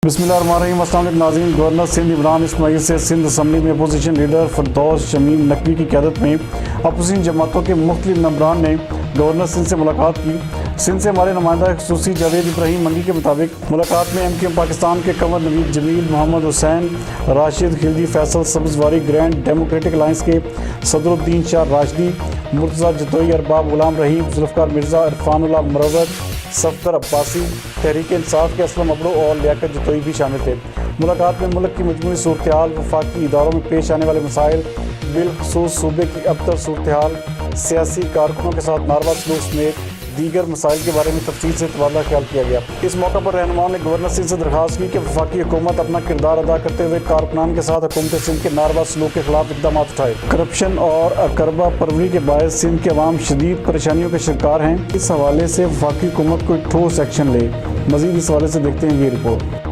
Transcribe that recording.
बिस्मिल्लाहिर्रहमानिर्रहीम। अस्सलाम वालेकुम नाज़रीन। गवर्नर सिंध इमरान इस्माइल से सिंध असम्बली में अपोजिशन लीडर फिरदौस शमीम नकवी की क़यादत में अपोजिशन जमातों के मुख्तलिफ मेंबरान ने गवर्नर सिंध से मुलाकात की। सिंध से हमारे नुमाइंदा ख़ुसूसी जावेद इब्राहिम मंगी के मुताबिक मुलाकात में MKM पाकिस्तान के Kanwar Naveed Jamil, Mohammad Hussain, Rashid Khilji, Faisal Sabzwari, Grand Democratic Alliance के सदरुद्दीन शाह राशदी, मुर्तज़ा जतोई, अरबाब गुलाम रहीम, जुल्फ़िकार मिर्ज़ा, इरफानुल्लाह मुरव्वत, सफ़दर अब्बासी, तहरीक इंसाफ के असलम अबड़ो और लियाकत जतोई भी शामिल थे। मुलाकात में मुल्क की मजमूई सूरत-ए-हाल, वफाकी इदारों में पेश आने वाले मसाइल, बिलखसूस सूबे की अबतर सूरत-ए-हाल, सियासी कारकुनों के साथ नारवा सलूक समेत दीगर मसाइल के बारे में तफसील से तबादला ख्याल किया गया। इस मौका पर रहनुमाओं ने गवर्नर सिंध से दरख्वास्त की कि वफाकी हुकूमत अपना किरदार अदा करते हुए कारकुनान के साथ हुकूमत सिंध के नारवा सलूक के खिलाफ इक़दाम उठाए। करप्शन और अकरबा परवरी के बायस सिंध के अवाम शदीद परेशानियों के शिकार हैं। इस हवाले से वफाकी हुकूमत कोई ठोस एक्शन ले। मज़ीद इस हवाले से देखते हैं ये रिपोर्ट।